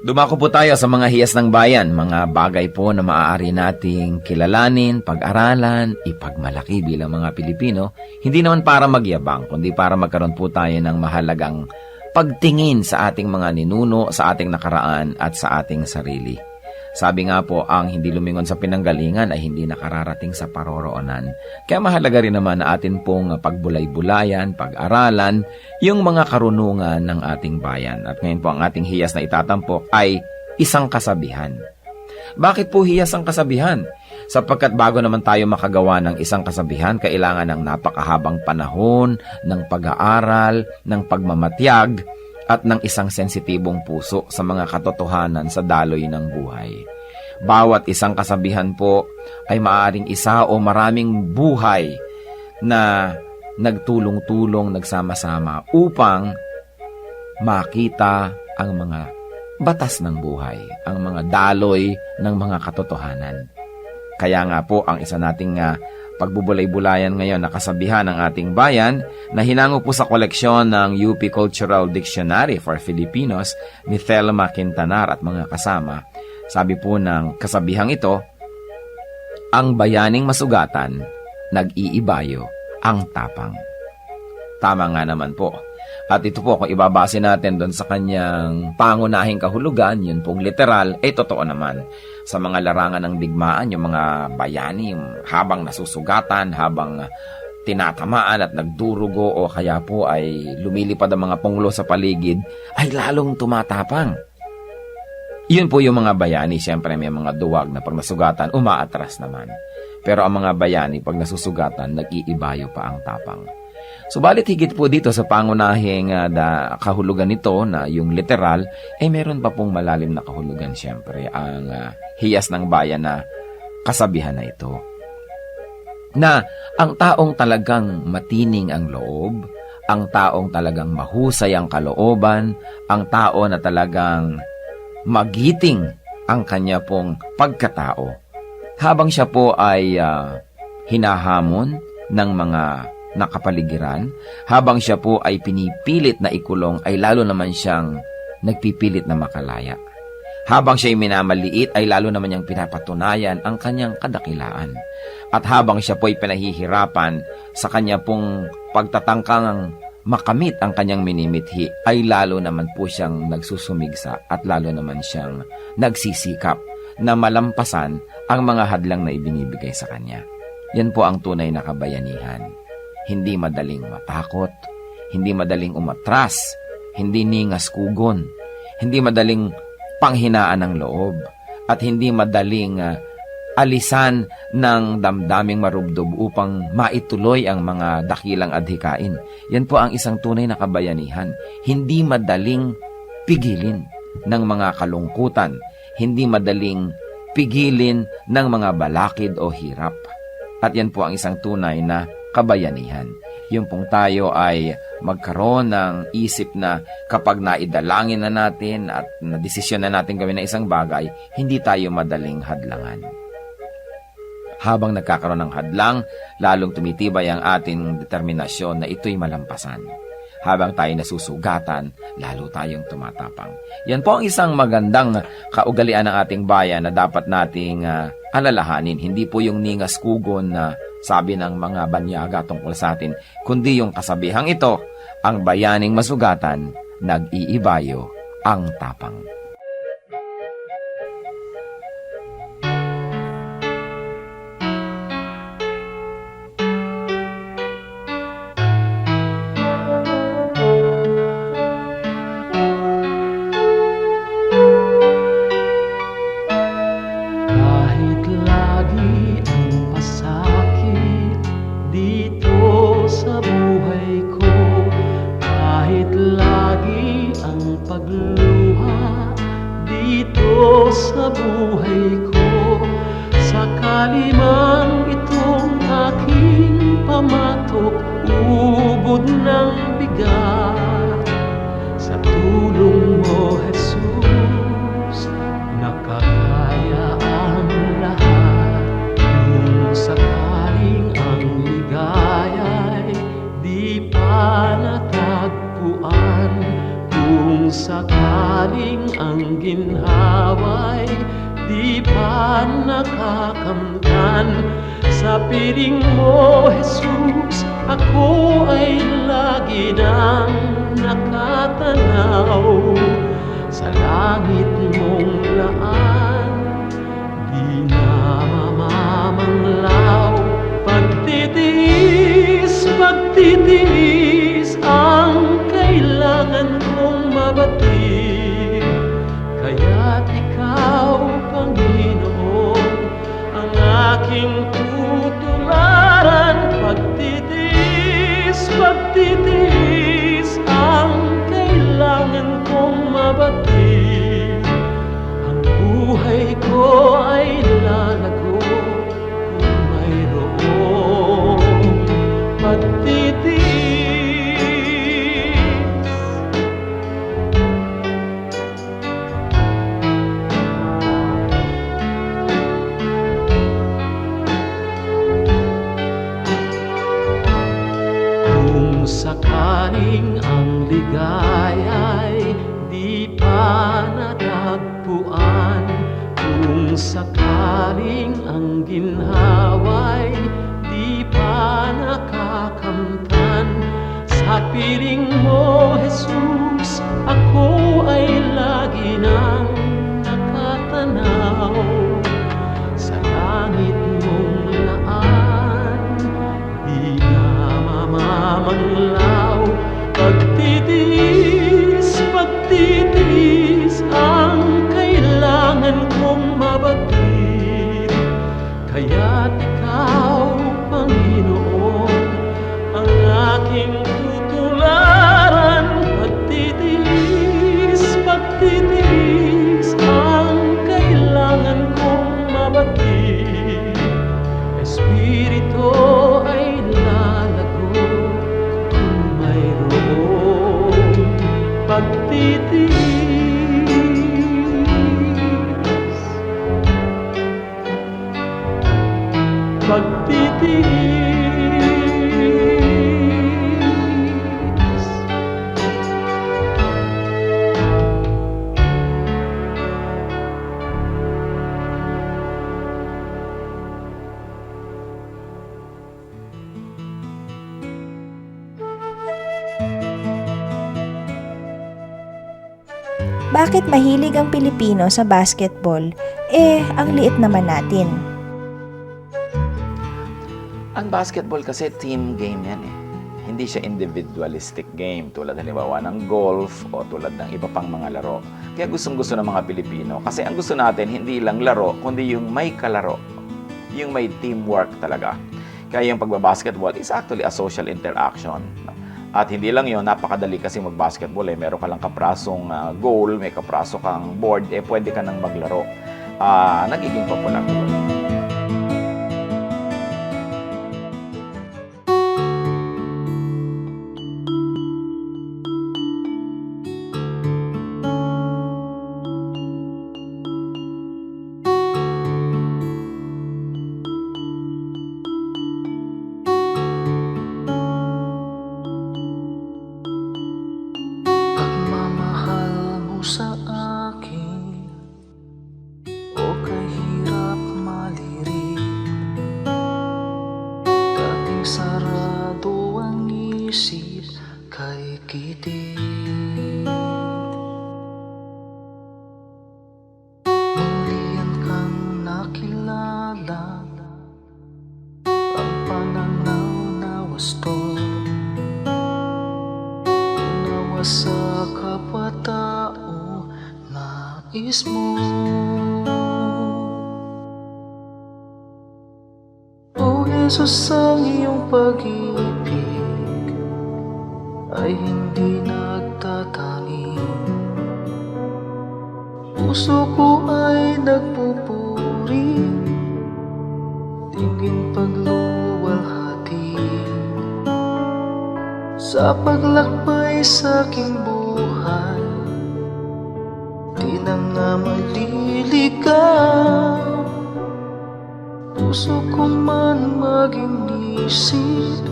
Dumako po tayo sa mga hiyas ng bayan, mga bagay po na maaari nating kilalanin, pag-aralan, ipagmalaki bilang mga Pilipino, hindi naman para magyabang, kundi para magkaroon po tayo ng mahalagang pagtingin sa ating mga ninuno, sa ating nakaraan at sa ating sarili. Sabi nga po, ang hindi lumingon sa pinanggalingan ay hindi nakararating sa paroroonan. Kaya mahalaga rin naman na atin pong pagbulay-bulayan, pag-aralan, yung mga karunungan ng ating bayan. At ngayon po ang ating hiyas na itatampok ay isang kasabihan. Bakit po hiyas ang kasabihan? Sapagkat bago naman tayo makagawa ng isang kasabihan, kailangan ng napakahabang panahon, ng pag-aaral, ng pagmamatyag, at ng isang sensitibong puso sa mga katotohanan sa daloy ng buhay. Bawat isang kasabihan po ay maaaring isa o maraming buhay na nagtulong-tulong, nagsama-sama upang makita ang mga batas ng buhay, ang mga daloy ng mga katotohanan. Kaya nga po, ang isa nating pagbubulay-bulayan ngayon na kasabihan ng ating bayan na hinango po sa koleksyon ng UP Cultural Dictionary for Filipinos ni Thelma Quintanar at mga kasama. Sabi po ng kasabihang ito, ang bayaning masugatan, nag-iibayo ang tapang. Tama nga naman po. At ito po, kung ibabase natin doon sa kanyang pangunahing kahulugan, yun pong literal, totoo naman. Sa mga larangan ng digmaan, yung mga bayani, habang nasusugatan, habang tinatamaan at nagdurugo o kaya po ay lumilipad ang mga punglo sa paligid, ay lalong tumatapang. Yun po yung mga bayani. Siyempre may mga duwag na pag nasugatan, umaatras naman. Pero ang mga bayani, pag nasusugatan, nag-iibayo pa ang tapang. Subalit higit po dito sa pangunahing kahulugan nito na yung literal, meron pa pong malalim na kahulugan siyempre ang hiyas ng bayan na kasabihan na ito. Na ang taong talagang matining ang loob, ang taong talagang mahusay ang kalooban, ang tao na talagang magiting ang kanya pong pagkatao. Habang siya po ay hinahamon ng mga nakapaligiran, habang siya po ay pinipilit na ikulong, ay lalo naman siyang nagpipilit na makalaya. Habang siya ay minamaliit, ay lalo naman niyang pinapatunayan ang kanyang kadakilaan. At habang siya po ay pinahihirapan sa kanya pong pagtatangkang makamit ang kanyang minimithi, ay lalo naman po siyang nagsusumigsa at lalo naman siyang nagsisikap na malampasan ang mga hadlang na ibinibigay sa kanya. Yan po ang tunay na kabayanihan. Hindi madaling matakot, hindi madaling umatras, hindi ningas kugon, hindi madaling panghinaan ng loob, at hindi madaling alisan ng damdaming marubdob upang maituloy ang mga dakilang adhikain. Yan po ang isang tunay na kabayanihan. Hindi madaling pigilin ng mga kalungkutan, hindi madaling pigilin ng mga balakid o hirap. At yan po ang isang tunay na kabayanihan. Yung pong tayo ay magkaroon ng isip na kapag naidalangin na natin at nadesisyon na natin gawin na isang bagay, hindi tayo madaling hadlangan. Habang nagkakaroon ng hadlang, lalong tumitibay ang ating determinasyon na ito'y malampasan. Habang tayo nasusugatan, lalo tayong tumatapang. Yan po ang isang magandang kaugalian ng ating bayan na dapat nating alalahanin. Hindi po yung ningas kugon na sabi ng mga banyaga tungkol sa atin, kundi yung kasabihang ito, ang bayaning masugatan, nag-iibayo ang tapang. Kahit lagi ang pasakit dito sa buhay ko, kahit lagi ang pagluha dito sa buhay ko, sakali man itong aking pamatok, ubod ng bigat, sa tulong mo, Jesus, nakakaya ang lahat. Kung sakaling ang ligaya'y di pa natagpuan, kung sakaling ang ginhawa'y di pa nakakamtan, sa piling mo, Jesus, ako ay lagi nang nakatanaw sa langit mong laan, di na mamamanglaw. Pagtitiis ang kailangan kong mabatid, kaya't ikaw, Panginoon, ang aking tutularan. Pagtitiis ang kailangan kong mabatid, ang buhay ko ay galing ang ginhaway, di pa nakakamtan. Sa piling mo, Jesus, ako ay lagi nang nakatanaw. Sa langit mong laan, di na mamamanglaw. Pagtitiis ang kailangan kong mabatid. Kaya't ikaw, Panginoon, ang aking tutularan. Pagtitiis ang kailangan kong mabatid. Espiritu ay lalago kung mayroong pagtitiis. Bakit mahilig ang Pilipino sa basketball? Ang liit naman natin. Ang basketball kasi team game yan eh. Hindi siya individualistic game tulad halimbawa ng golf o tulad ng iba pang mga laro. Kaya gustong-gusto ng mga Pilipino. Kasi ang gusto natin, hindi lang laro, kundi yung may kalaro. Yung may teamwork talaga. Kaya yung pagbabasketball is actually a social interaction. At hindi lang yun, napakadali kasi mag-basketball eh. Meron ka lang kaprasong goal, may kapraso kang board, pwede ka nang maglaro. Nagiging popular ko. Pagmamahal mo sa akin, o kahirap malirik. Dating sarado ang isip kay kitig. Mulian kang nakilala, ang pananaw na wasto. Unawa sa kapwa-tao, nais mo. O Jesus, ang iyong pag-ibig ay hindi nagtatangi. Puso ko ay nagpupuri, tingin pagluwalhati. Sa paglakbay sa aking buhay, di na nga maliligaw. Puso ko man maging isip,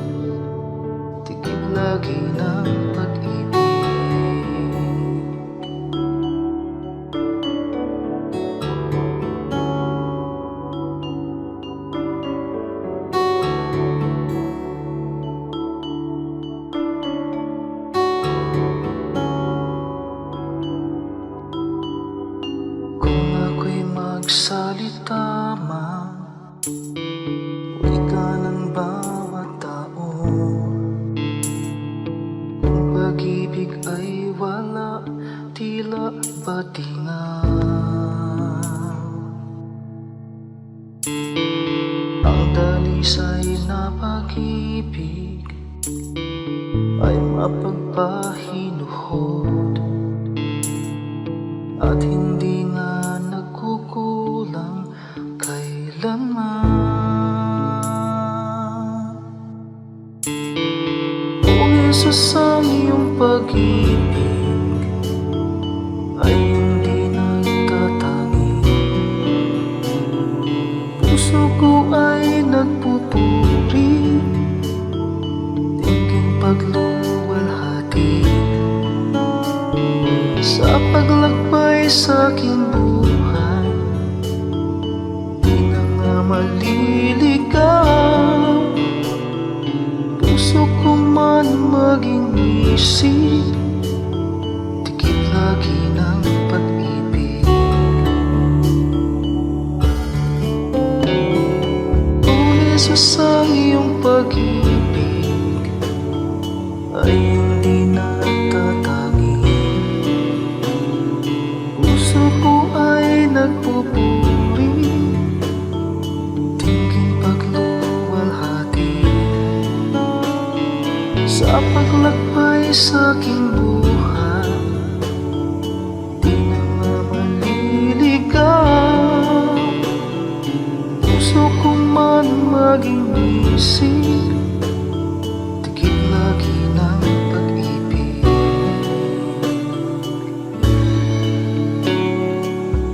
tigib lagi ng pag-ibig. Kung ako'y magsalita man, wika ng bawat tao. Kung pag-ibig ay wala, tila batingaw. Ang dalisay na pag-ibig ay mapagpahinuhod, at hindi nga nagkukulang kailanman. O Jesus, ang iyong pag-ibig ay hindi nagtatangi. Puso ko ay nagpupuri, tingin pagluwalhati. Sa paglakbay sa aking buhay, di na maliligaw. Puso ko man maging isip, dikit lagi ng pag-ibig. O Jesus, ang iyong pag-ibig ay hindi natatangi. Puso ko ay nagpupuri, tingin pagluwalhati sa paglakbay sa aking buhay. Di na maliligaw. Puso ko man maging isip, dikit lagi ng pag-ibig.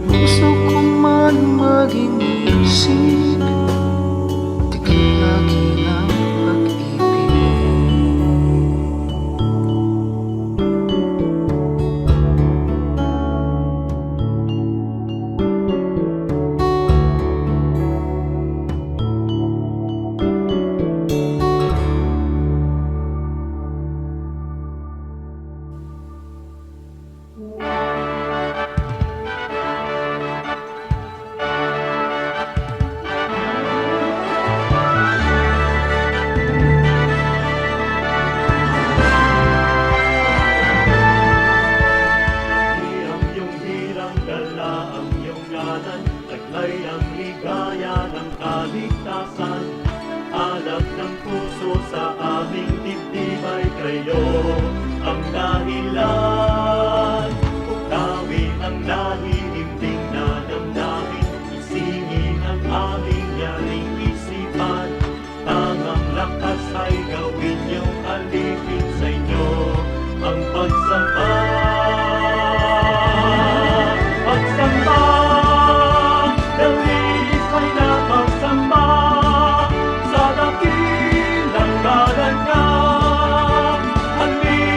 Puso ko man maging isip, dikit lagi ng pag-ibig. Ang iyong hirang dala, ang iyong ganan, taglay ang ligaya ng kaligtasan. Alab ng puso sa aming dibdib ay kayo ang dahilan. Pugtawin ang nahihimding na damdamin, isingin ang aming yaring isipan. Tangang lakas ay gawin niyong alipin sa inyo ang pagsamba. Pagsamba, dalis ay napagsamba sa dakilang ngalan niya. Halin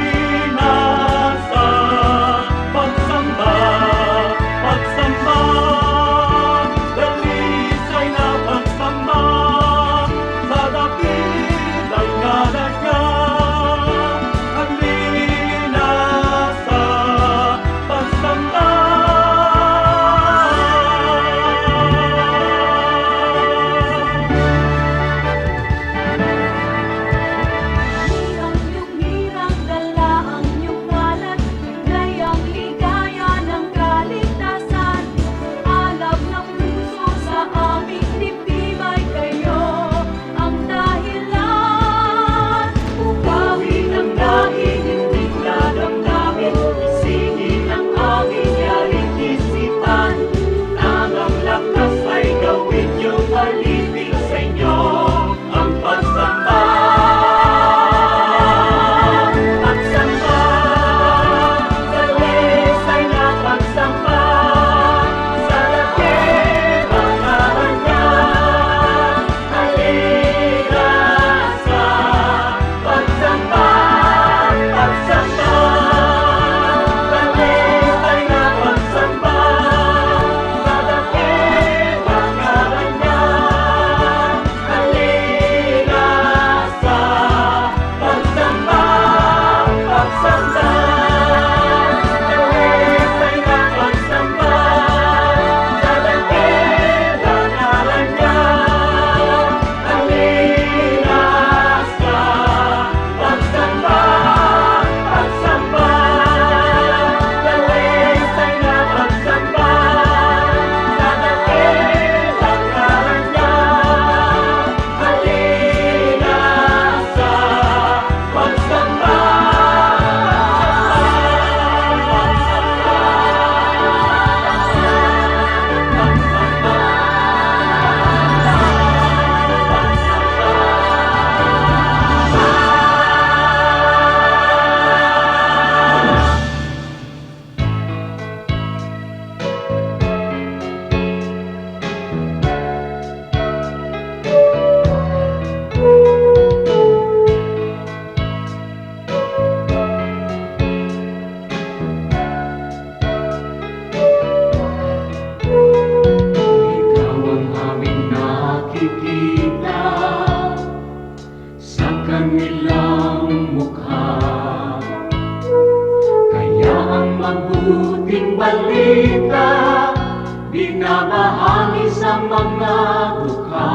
mga dukha.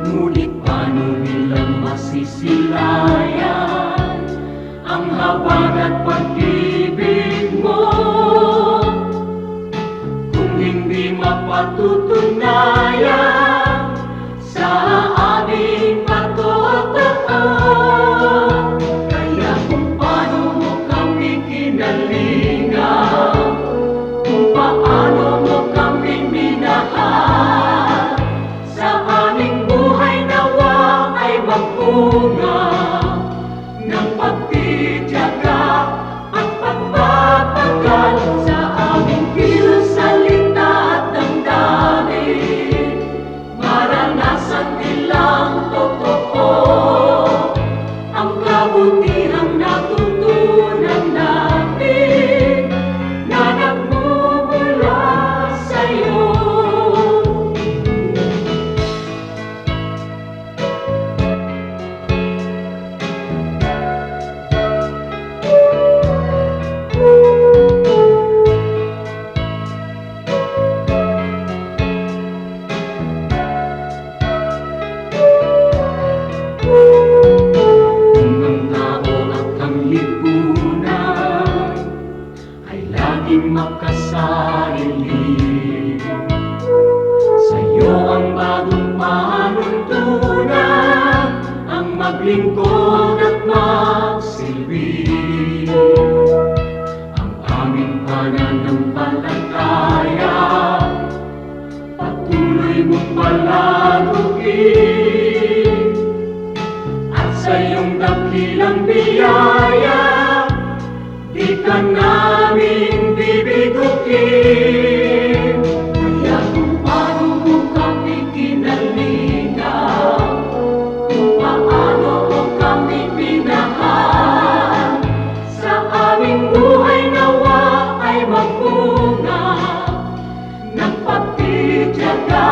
Ngunit paano nilang masisilayan ang habag at pag-ibig mo kung hindi mapatutunayan sa aming patotoo? Kaya kung paano mo kami kinalingan, kung paano mo kami minahal, sa aming buhay nawa ay magbunga ng pagtitiyaga at pagpapagal sa aming kilos, salita at damdamin. Maranasan nilang totoo ang kabutihang natutunan namin na nagmumula sa'yo. Kung ang tao at ang lipunan ay laging makasarili, sa'yo ang bagong panuntunan, ang maglingkod at magsilbi. Ang aming pananampalataya patuloy mong palaguin, at sa iyong dakilang biyaya di ka namin bibiguin. Kaya kung paano mo kami kinalingan, kung paano mo kami minahal, sa aming buhay nawa ay magbunga ng pagtitiyaga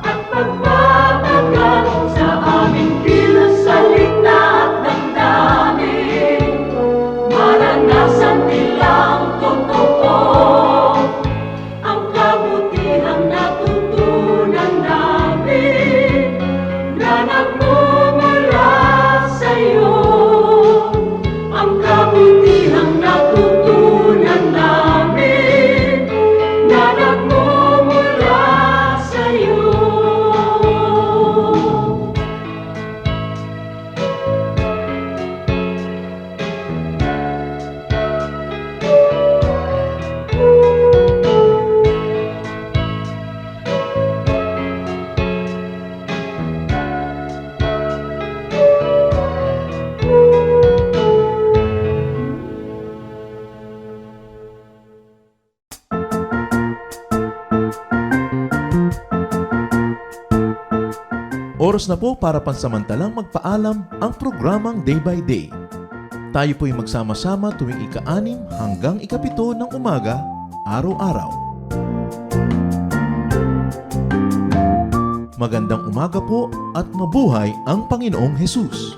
at pagpapagal sa aming kilos, salita at damdamin. Maranasan nilang totoo ang kabutihang natutunan namin na nagmumula sa'yo. Ang kabutihang natutunan namin na nagmumula sa'yo. Oras na po para pansamantalang magpaalam ang programang Day by Day. Tayo po'y magsama-sama tuwing ika-6 hanggang ika-7 ng umaga, araw-araw. Magandang umaga po at mabuhay ang Panginoong Hesus!